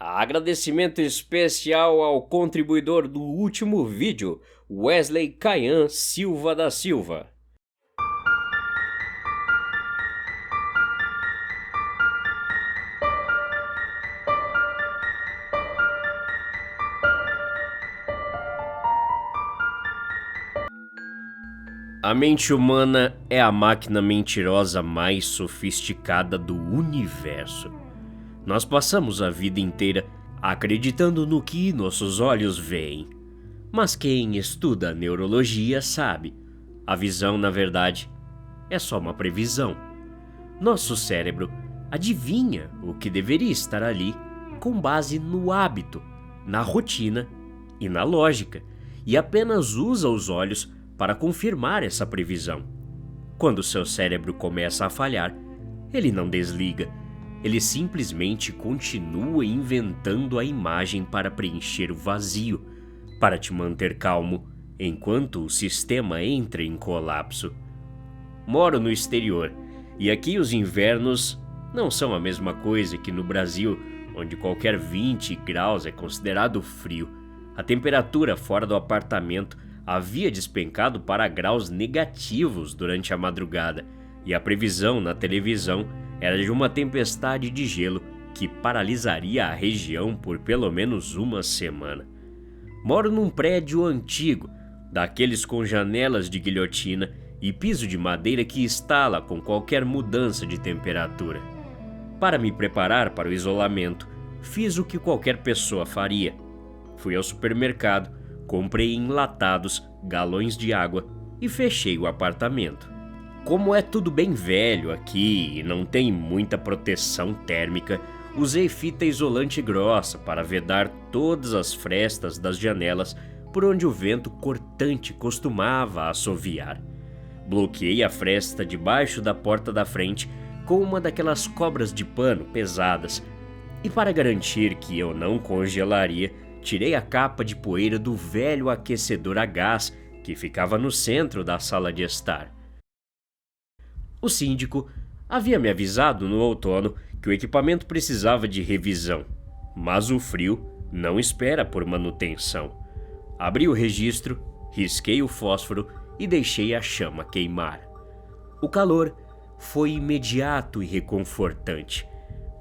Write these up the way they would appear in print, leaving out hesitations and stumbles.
Agradecimento especial ao contribuidor do último vídeo, Wesley Caian Silva da Silva. A mente humana é a máquina mentirosa mais sofisticada do universo. Nós passamos a vida inteira acreditando no que nossos olhos veem. Mas quem estuda a neurologia sabe, a visão, na verdade, é só uma previsão. Nosso cérebro adivinha o que deveria estar ali com base no hábito, na rotina e na lógica, e apenas usa os olhos para confirmar essa previsão. Quando seu cérebro começa a falhar, ele não desliga. Ele simplesmente continua inventando a imagem para preencher o vazio, para te manter calmo, enquanto o sistema entra em colapso. Moro no exterior, e aqui os invernos não são a mesma coisa que no Brasil, onde qualquer 20 graus é considerado frio. A temperatura fora do apartamento havia despencado para graus negativos durante a madrugada, e a previsão na televisão era de uma tempestade de gelo que paralisaria a região por pelo menos uma semana. Moro num prédio antigo, daqueles com janelas de guilhotina e piso de madeira que estala com qualquer mudança de temperatura. Para me preparar para o isolamento, fiz o que qualquer pessoa faria. Fui ao supermercado, comprei enlatados, galões de água e fechei o apartamento. Como é tudo bem velho aqui e não tem muita proteção térmica, usei fita isolante grossa para vedar todas as frestas das janelas por onde o vento cortante costumava assoviar. Bloqueei a fresta debaixo da porta da frente com uma daquelas cobras de pano pesadas e, para garantir que eu não congelaria, tirei a capa de poeira do velho aquecedor a gás que ficava no centro da sala de estar. O síndico havia me avisado no outono que o equipamento precisava de revisão, mas o frio não espera por manutenção. Abri o registro, risquei o fósforo e deixei a chama queimar. O calor foi imediato e reconfortante.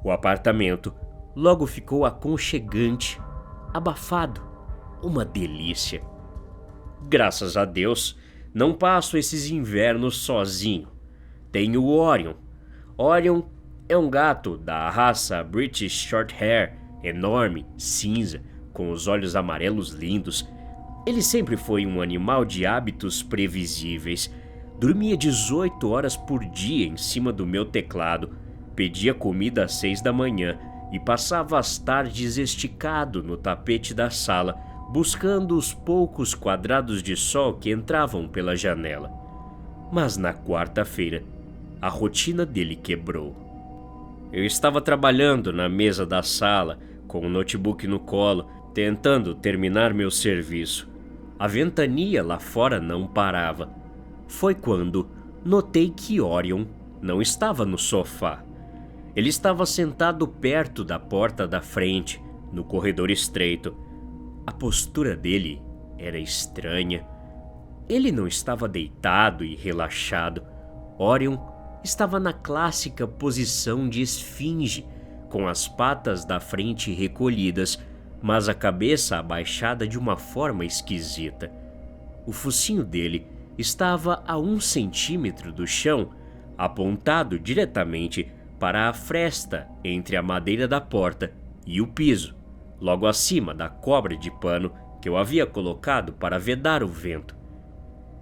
O apartamento logo ficou aconchegante, abafado, uma delícia. Graças a Deus, não passo esses invernos sozinho. Tenho o Orion. Orion é um gato da raça British Shorthair, enorme, cinza, com os olhos amarelos lindos. Ele sempre foi um animal de hábitos previsíveis. Dormia 18 horas por dia em cima do meu teclado, pedia comida às 6 da manhã e passava as tardes esticado no tapete da sala, buscando os poucos quadrados de sol que entravam pela janela. Mas na quarta-feira, a rotina dele quebrou. Eu estava trabalhando na mesa da sala, com o notebook no colo, tentando terminar meu serviço. A ventania lá fora não parava. Foi quando notei que Orion não estava no sofá. Ele estava sentado perto da porta da frente, no corredor estreito. A postura dele era estranha. Ele não estava deitado e relaxado. Orion estava na clássica posição de esfinge, com as patas da frente recolhidas, mas a cabeça abaixada de uma forma esquisita. O focinho dele estava a 1 centímetro do chão, apontado diretamente para a fresta entre a madeira da porta e o piso, logo acima da cobra de pano que eu havia colocado para vedar o vento.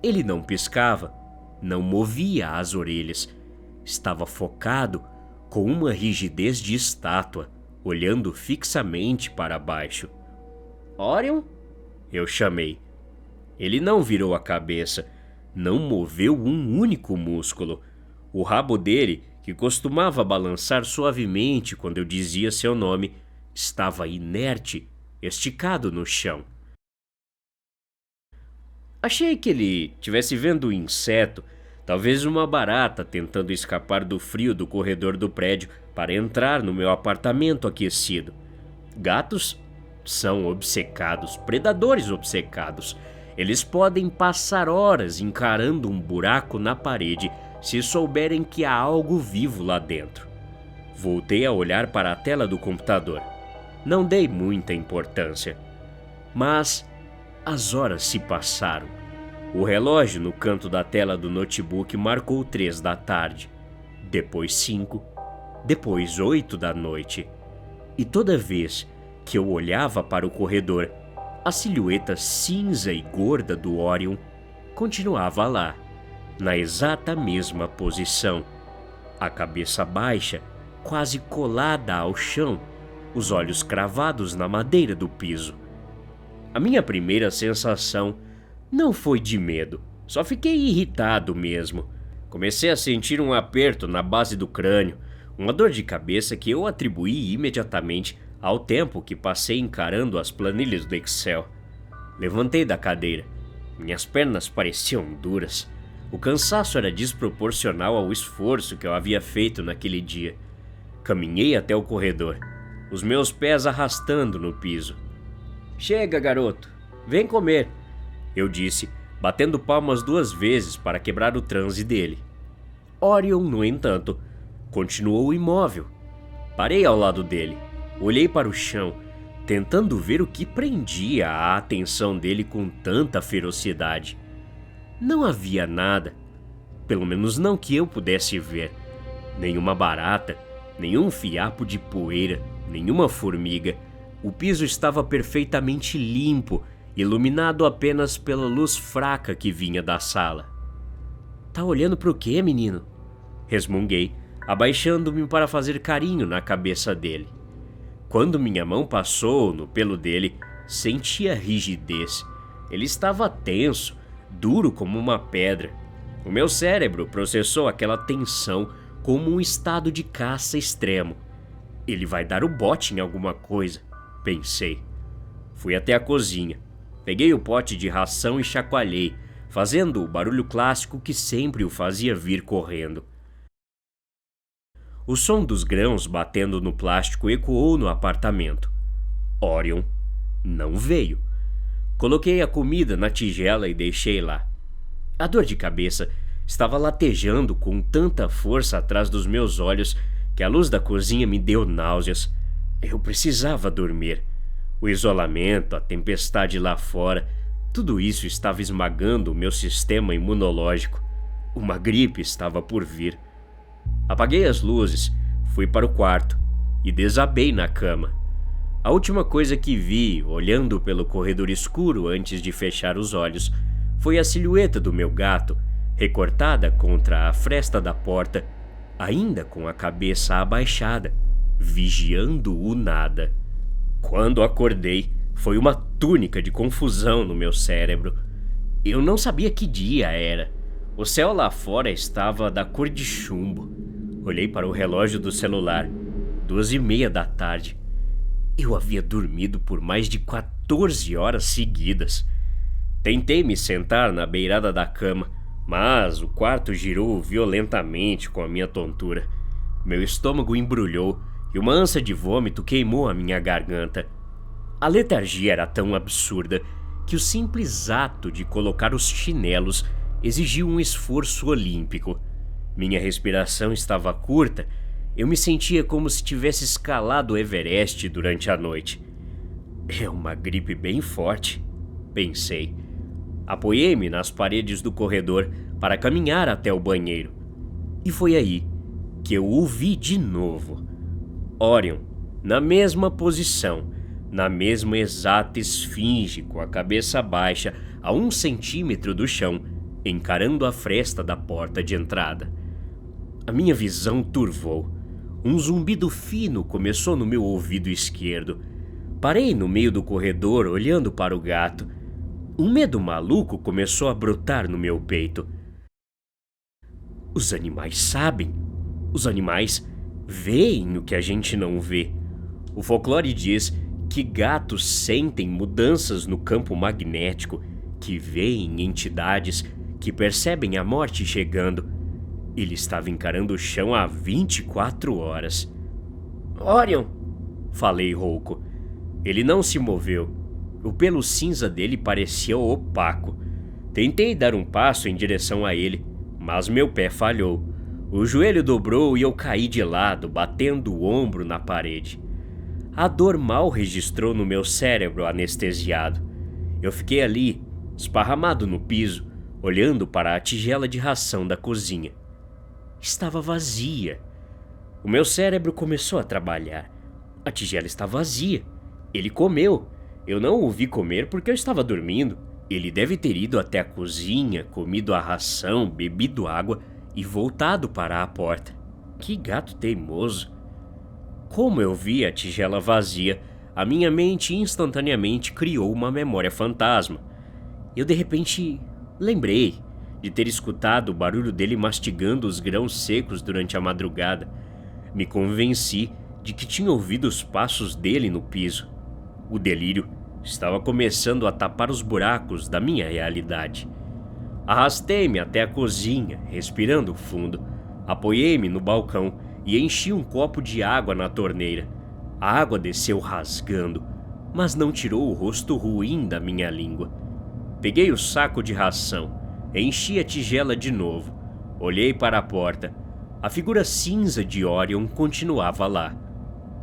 Ele não piscava, não movia as orelhas. Estava focado, com uma rigidez de estátua, olhando fixamente para baixo. Orion? Eu chamei. Ele não virou a cabeça, não moveu um único músculo. O rabo dele, que costumava balançar suavemente quando eu dizia seu nome, estava inerte, esticado no chão. Achei que ele tivesse vendo um inseto, talvez uma barata tentando escapar do frio do corredor do prédio para entrar no meu apartamento aquecido. Gatos são obcecados, predadores obcecados. Eles podem passar horas encarando um buraco na parede se souberem que há algo vivo lá dentro. Voltei a olhar para a tela do computador. Não dei muita importância. Mas as horas se passaram. O relógio no canto da tela do notebook marcou 3 da tarde. Depois 5. Depois 8 da noite. E toda vez que eu olhava para o corredor, a silhueta cinza e gorda do Orion continuava lá, na exata mesma posição. A cabeça baixa, quase colada ao chão, os olhos cravados na madeira do piso. A minha primeira sensação não foi de medo, só fiquei irritado mesmo. Comecei a sentir um aperto na base do crânio, uma dor de cabeça que eu atribuí imediatamente ao tempo que passei encarando as planilhas do Excel. Levantei da cadeira. Minhas pernas pareciam duras. O cansaço era desproporcional ao esforço que eu havia feito naquele dia. Caminhei até o corredor, os meus pés arrastando no piso. "Chega, garoto, vem comer", eu disse, batendo palmas 2 vezes para quebrar o transe dele. Orion, no entanto, continuou imóvel. Parei ao lado dele, olhei para o chão, tentando ver o que prendia a atenção dele com tanta ferocidade. Não havia nada, pelo menos não que eu pudesse ver. Nenhuma barata, nenhum fiapo de poeira, nenhuma formiga. O piso estava perfeitamente limpo, iluminado apenas pela luz fraca que vinha da sala. "Tá olhando pro quê, menino?" resmunguei, abaixando-me para fazer carinho na cabeça dele. Quando minha mão passou no pelo dele, senti a rigidez. Ele estava tenso, duro como uma pedra. O meu cérebro processou aquela tensão como um estado de caça extremo. Ele vai dar o bote em alguma coisa, pensei. Fui até a cozinha. Peguei o pote de ração e chacoalhei, fazendo o barulho clássico que sempre o fazia vir correndo. O som dos grãos batendo no plástico ecoou no apartamento. Orion não veio. Coloquei a comida na tigela e deixei lá. A dor de cabeça estava latejando com tanta força atrás dos meus olhos que a luz da cozinha me deu náuseas. Eu precisava dormir. O isolamento, a tempestade lá fora, tudo isso estava esmagando o meu sistema imunológico. Uma gripe estava por vir. Apaguei as luzes, fui para o quarto e desabei na cama. A última coisa que vi, olhando pelo corredor escuro antes de fechar os olhos, foi a silhueta do meu gato, recortada contra a fresta da porta, ainda com a cabeça abaixada, vigiando o nada. Quando acordei, foi uma túnica de confusão no meu cérebro. Eu não sabia que dia era. O céu lá fora estava da cor de chumbo. Olhei para o relógio do celular, 2:30 da tarde. Eu havia dormido por mais de 14 horas seguidas. Tentei me sentar na beirada da cama, mas o quarto girou violentamente com a minha tontura. Meu estômago embrulhou e uma ânsia de vômito queimou a minha garganta. A letargia era tão absurda que o simples ato de colocar os chinelos exigiu um esforço olímpico. Minha respiração estava curta, eu me sentia como se tivesse escalado o Everest durante a noite. É uma gripe bem forte, pensei. Apoiei-me nas paredes do corredor para caminhar até o banheiro. E foi aí que eu o vi de novo. Orion, na mesma posição, na mesma exata esfinge, com a cabeça baixa a 1 centímetro do chão, encarando a fresta da porta de entrada. A minha visão turvou. Um zumbido fino começou no meu ouvido esquerdo. Parei no meio do corredor olhando para o gato. Um medo maluco começou a brotar no meu peito. Os animais sabem. Os animais veem o que a gente não vê. O folclore diz que gatos sentem mudanças no campo magnético, que veem entidades, que percebem a morte chegando. Ele estava encarando o chão há 24 horas. "Orion", falei rouco. Ele não se moveu. O pelo cinza dele parecia opaco. Tentei dar um passo em direção a ele, mas meu pé falhou. O joelho dobrou e eu caí de lado, batendo o ombro na parede. A dor mal registrou no meu cérebro anestesiado. Eu fiquei ali, esparramado no piso, olhando para a tigela de ração da cozinha. Estava vazia. O meu cérebro começou a trabalhar. A tigela está vazia. Ele comeu. Eu não o vi comer porque eu estava dormindo. Ele deve ter ido até a cozinha, comido a ração, bebido água e voltado para a porta. Que gato teimoso! Como eu vi a tigela vazia, a minha mente instantaneamente criou uma memória fantasma. Eu de repente lembrei de ter escutado o barulho dele mastigando os grãos secos durante a madrugada. Me convenci de que tinha ouvido os passos dele no piso. O delírio estava começando a tapar os buracos da minha realidade. Arrastei-me até a cozinha, respirando fundo. Apoiei-me no balcão e enchi um copo de água na torneira. A água desceu rasgando, mas não tirou o rosto ruim da minha língua. Peguei o saco de ração, enchi a tigela de novo. Olhei para a porta. A figura cinza de Orion continuava lá.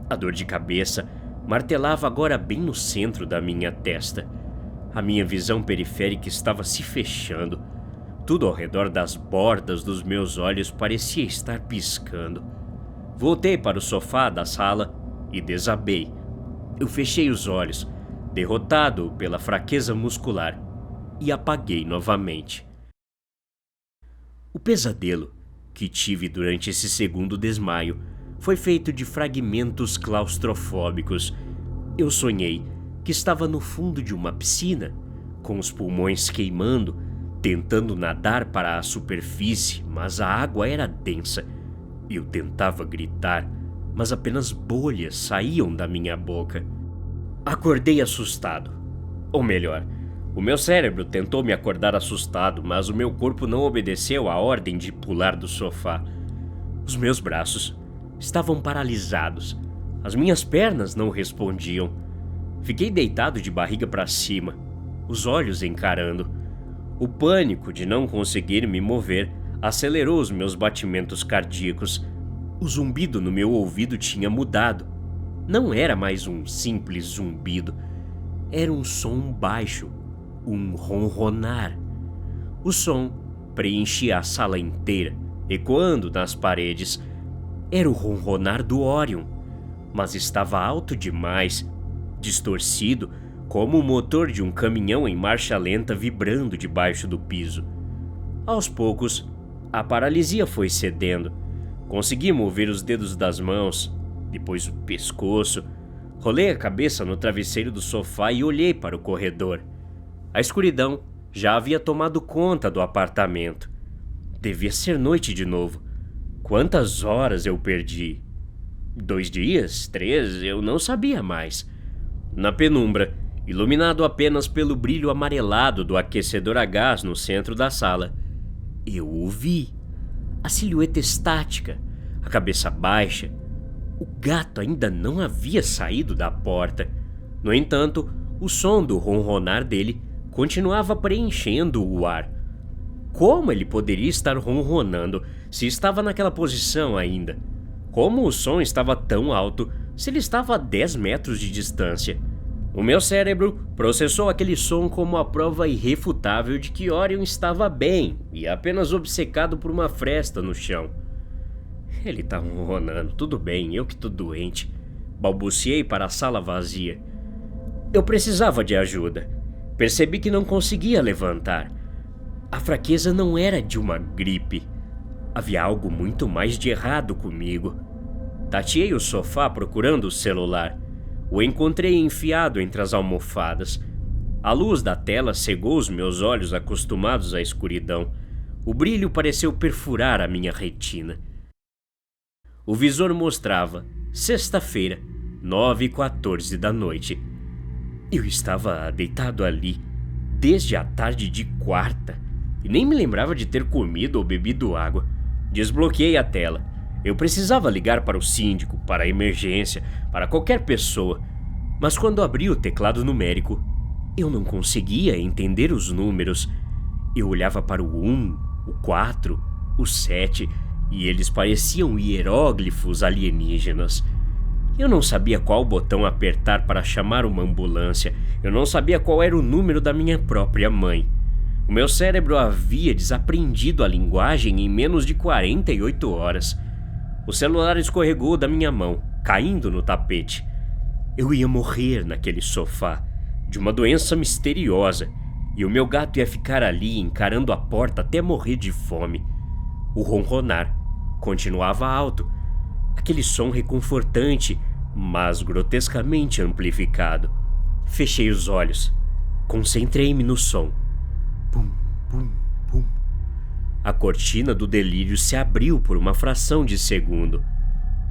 A dor de cabeça martelava agora bem no centro da minha testa. A minha visão periférica estava se fechando. Tudo ao redor das bordas dos meus olhos parecia estar piscando. Voltei para o sofá da sala e desabei. Eu fechei os olhos, derrotado pela fraqueza muscular, e apaguei novamente. O pesadelo que tive durante esse segundo desmaio foi feito de fragmentos claustrofóbicos. Eu sonhei que estava no fundo de uma piscina, com os pulmões queimando, tentando nadar para a superfície, mas a água era densa. Eu tentava gritar, mas apenas bolhas saíam da minha boca. Acordei assustado. Ou melhor, o meu cérebro tentou me acordar assustado, mas o meu corpo não obedeceu à ordem de pular do sofá. Os meus braços estavam paralisados. As minhas pernas não respondiam. Fiquei deitado de barriga para cima, os olhos encarando. O pânico de não conseguir me mover acelerou os meus batimentos cardíacos. O zumbido no meu ouvido tinha mudado. Não era mais um simples zumbido. Era um som baixo, um ronronar. O som preenchia a sala inteira, ecoando nas paredes. Era o ronronar do Orion, mas estava alto demais, distorcido como o motor de um caminhão em marcha lenta vibrando debaixo do piso. Aos poucos, a paralisia foi cedendo. Consegui mover os dedos das mãos, depois o pescoço. Rolei a cabeça no travesseiro do sofá e olhei para o corredor. A escuridão já havia tomado conta do apartamento. Devia ser noite de novo. Quantas horas eu perdi? 2 dias? 3? Eu não sabia mais. Na penumbra, iluminado apenas pelo brilho amarelado do aquecedor a gás no centro da sala, eu o vi. A silhueta estática, a cabeça baixa. O gato ainda não havia saído da porta. No entanto, o som do ronronar dele continuava preenchendo o ar. Como ele poderia estar ronronando se estava naquela posição ainda? Como o som estava tão alto se ele estava a 10 metros de distância? O meu cérebro processou aquele som como a prova irrefutável de que Orion estava bem e apenas obcecado por uma fresta no chão. Ele tá ronronando, tudo bem, eu que tô doente. Balbuciei para a sala vazia. Eu precisava de ajuda. Percebi que não conseguia levantar. A fraqueza não era de uma gripe. Havia algo muito mais de errado comigo. Tateei o sofá procurando o celular. O encontrei enfiado entre as almofadas. A luz da tela cegou os meus olhos acostumados à escuridão. O brilho pareceu perfurar a minha retina. O visor mostrava, sexta-feira, 9h14 da noite. Eu estava deitado ali, desde a tarde de quarta, e nem me lembrava de ter comido ou bebido água. Desbloqueei a tela. Eu precisava ligar para o síndico, para a emergência, para qualquer pessoa. Mas quando abri o teclado numérico, eu não conseguia entender os números. Eu olhava para o 1, o 4, o 7 e eles pareciam hieróglifos alienígenas. Eu não sabia qual botão apertar para chamar uma ambulância. Eu não sabia qual era o número da minha própria mãe. O meu cérebro havia desaprendido a linguagem em menos de 48 horas. O celular escorregou da minha mão, caindo no tapete. Eu ia morrer naquele sofá, de uma doença misteriosa, e o meu gato ia ficar ali encarando a porta até morrer de fome. O ronronar continuava alto, aquele som reconfortante, mas grotescamente amplificado. Fechei os olhos, concentrei-me no som. Pum, pum, pum. A cortina do delírio se abriu por uma fração de segundo.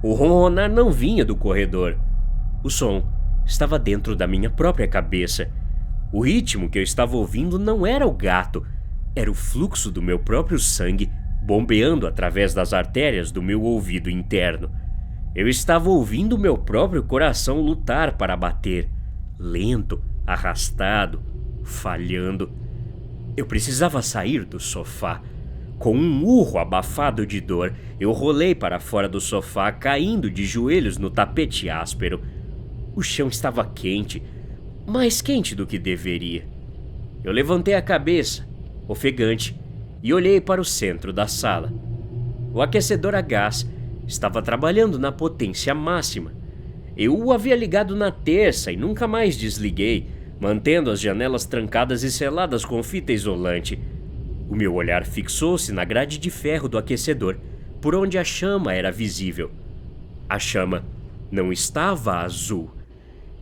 O ronronar não vinha do corredor. O som estava dentro da minha própria cabeça. O ritmo que eu estava ouvindo não era o gato, era o fluxo do meu próprio sangue bombeando através das artérias do meu ouvido interno. Eu estava ouvindo o meu próprio coração lutar para bater, lento, arrastado, falhando. Eu precisava sair do sofá. Com um urro abafado de dor, eu rolei para fora do sofá, caindo de joelhos no tapete áspero. O chão estava quente, mais quente do que deveria. Eu levantei a cabeça, ofegante, e olhei para o centro da sala. O aquecedor a gás estava trabalhando na potência máxima. Eu o havia ligado na terça e nunca mais desliguei, mantendo as janelas trancadas e seladas com fita isolante. O meu olhar fixou-se na grade de ferro do aquecedor, por onde a chama era visível. A chama não estava azul.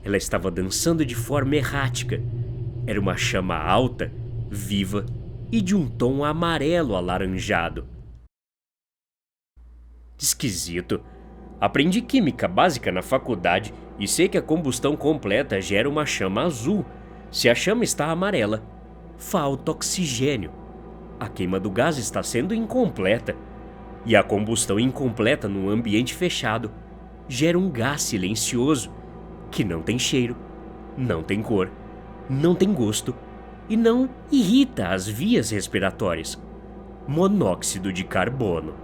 Ela estava dançando de forma errática. Era uma chama alta, viva e de um tom amarelo alaranjado. Esquisito. Aprendi química básica na faculdade e sei que a combustão completa gera uma chama azul. Se a chama está amarela, falta oxigênio. A queima do gás está sendo incompleta. E a combustão incompleta num ambiente fechado gera um gás silencioso que não tem cheiro, não tem cor, não tem gosto e não irrita as vias respiratórias. Monóxido de carbono.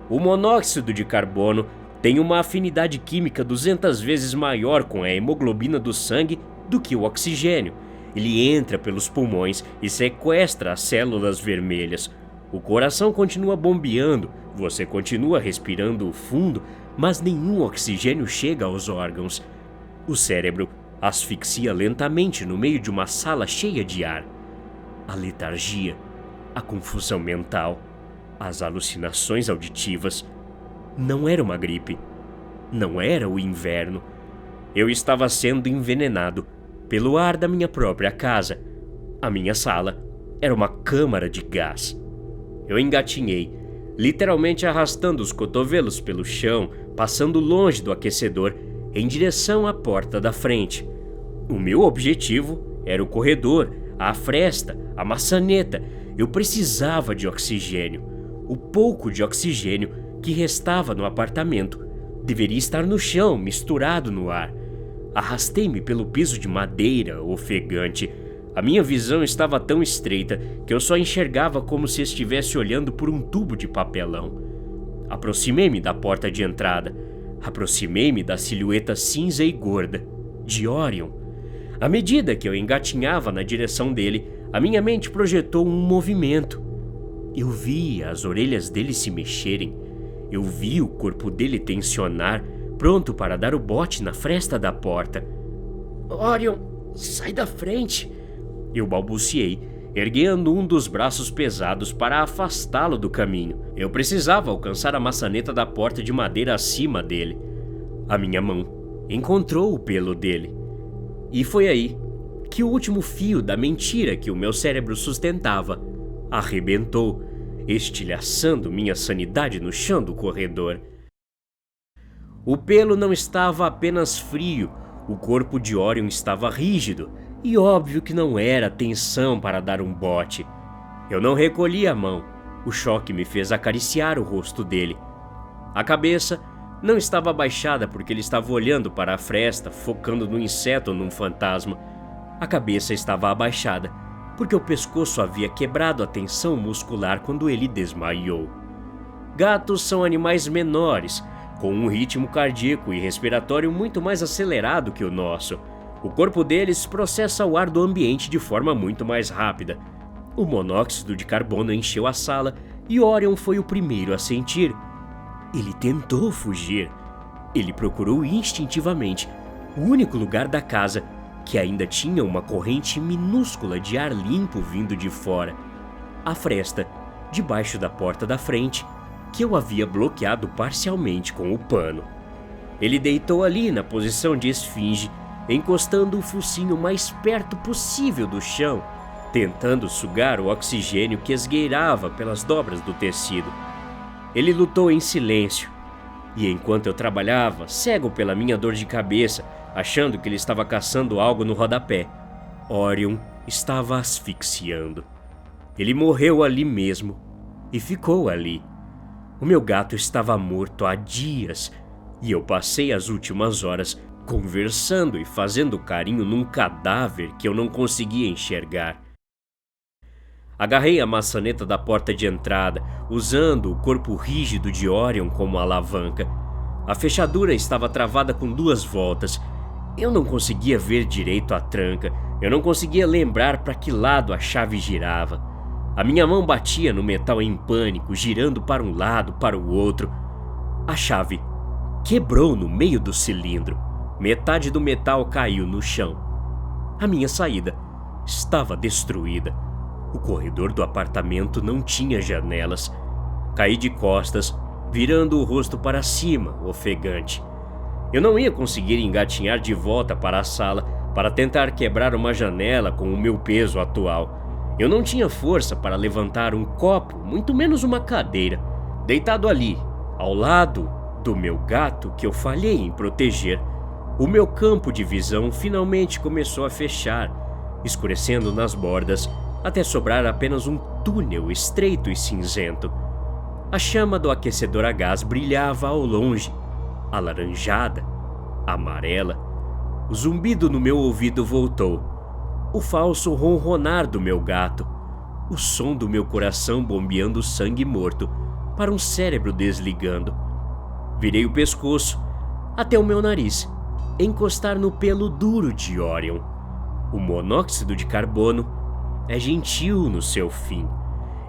O monóxido de carbono tem uma afinidade química 200 vezes maior com a hemoglobina do sangue do que o oxigênio. Ele entra pelos pulmões e sequestra as células vermelhas. O coração continua bombeando, você continua respirando fundo, mas nenhum oxigênio chega aos órgãos. O cérebro asfixia lentamente no meio de uma sala cheia de ar. A letargia, a confusão mental, as alucinações auditivas. Não era uma gripe. Não era o inverno. Eu estava sendo envenenado pelo ar da minha própria casa. A minha sala era uma câmara de gás. Eu engatinhei, literalmente arrastando os cotovelos pelo chão, passando longe do aquecedor, em direção à porta da frente. O meu objetivo era o corredor, a fresta, a maçaneta. Eu precisava de oxigênio. O pouco de oxigênio que restava no apartamento deveria estar no chão, misturado no ar. Arrastei-me pelo piso de madeira ofegante. A minha visão estava tão estreita que eu só enxergava como se estivesse olhando por um tubo de papelão. Aproximei-me da porta de entrada. Aproximei-me da silhueta cinza e gorda de Orion. À medida que eu engatinhava na direção dele, a minha mente projetou um movimento. Eu vi as orelhas dele se mexerem. Eu vi o corpo dele tensionar, pronto para dar o bote na fresta da porta. "Orion, sai da frente!" Eu balbuciei, erguendo um dos braços pesados para afastá-lo do caminho. Eu precisava alcançar a maçaneta da porta de madeira acima dele. A minha mão encontrou o pelo dele. E foi aí que o último fio da mentira que o meu cérebro sustentava arrebentou, estilhaçando minha sanidade no chão do corredor. O pelo não estava apenas frio, o corpo de Orion estava rígido, e óbvio que não era tensão para dar um bote. Eu não recolhi a mão, o choque me fez acariciar o rosto dele. A cabeça Não estava abaixada porque ele estava olhando para a fresta, focando no inseto ou num fantasma. A cabeça estava abaixada, porque o pescoço havia quebrado a tensão muscular quando ele desmaiou. Gatos são animais menores, com um ritmo cardíaco e respiratório muito mais acelerado que o nosso. O corpo deles processa o ar do ambiente de forma muito mais rápida. O monóxido de carbono encheu a sala e Orion foi o primeiro a sentir. Ele tentou fugir. Ele procurou instintivamente o único lugar da casa que ainda tinha uma corrente minúscula de ar limpo vindo de fora. A fresta, debaixo da porta da frente, que eu havia bloqueado parcialmente com o pano. Ele deitou ali na posição de esfinge, encostando o focinho mais perto possível do chão, tentando sugar o oxigênio que esgueirava pelas dobras do tecido. Ele lutou em silêncio, e enquanto eu trabalhava, cego pela minha dor de cabeça, achando que ele estava caçando algo no rodapé, Orion estava asfixiando. Ele morreu ali mesmo, e ficou ali. O meu gato estava morto há dias, e eu passei as últimas horas conversando e fazendo carinho num cadáver que eu não conseguia enxergar. Agarrei a maçaneta da porta de entrada, usando o corpo rígido de Orion como alavanca. A fechadura estava travada com 2 voltas. Eu não conseguia ver direito a tranca, eu não conseguia lembrar para que lado a chave girava. A minha mão batia no metal em pânico, girando para um lado, para o outro. A chave quebrou no meio do cilindro. Metade do metal caiu no chão. A minha saída estava destruída. O corredor do apartamento não tinha janelas. Caí de costas, virando o rosto para cima, ofegante. Eu não ia conseguir engatinhar de volta para a sala para tentar quebrar uma janela com o meu peso atual. Eu não tinha força para levantar um copo, muito menos uma cadeira. Deitado ali, ao lado do meu gato que eu falhei em proteger, o meu campo de visão finalmente começou a fechar, escurecendo nas bordas, até sobrar apenas um túnel estreito e cinzento. A chama do aquecedor a gás brilhava ao longe, alaranjada, amarela. O zumbido no meu ouvido voltou, o falso ronronar do meu gato, o som do meu coração bombeando sangue morto para um cérebro desligando. Virei o pescoço até o meu nariz encostar no pelo duro de Orion. O monóxido de carbono é gentil no seu fim.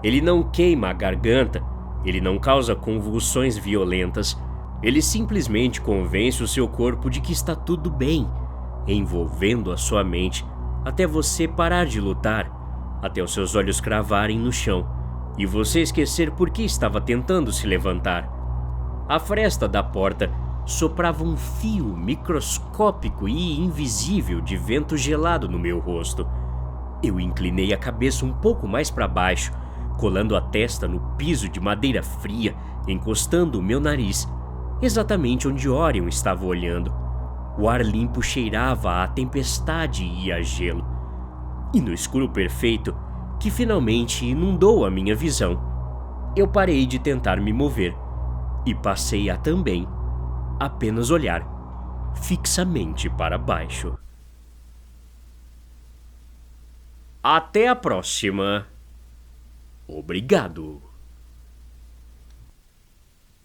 Ele não queima a garganta, ele não causa convulsões violentas, ele simplesmente convence o seu corpo de que está tudo bem, envolvendo a sua mente até você parar de lutar, até os seus olhos cravarem no chão e você esquecer por que estava tentando se levantar. A fresta da porta soprava um fio microscópico e invisível de vento gelado no meu rosto. Eu inclinei a cabeça um pouco mais para baixo, colando a testa no piso de madeira fria, encostando o meu nariz, exatamente onde Orion estava olhando. O ar limpo cheirava a tempestade e a gelo. E no escuro perfeito, que finalmente inundou a minha visão, eu parei de tentar me mover e passei a também apenas olhar fixamente para baixo. Até a próxima. Obrigado.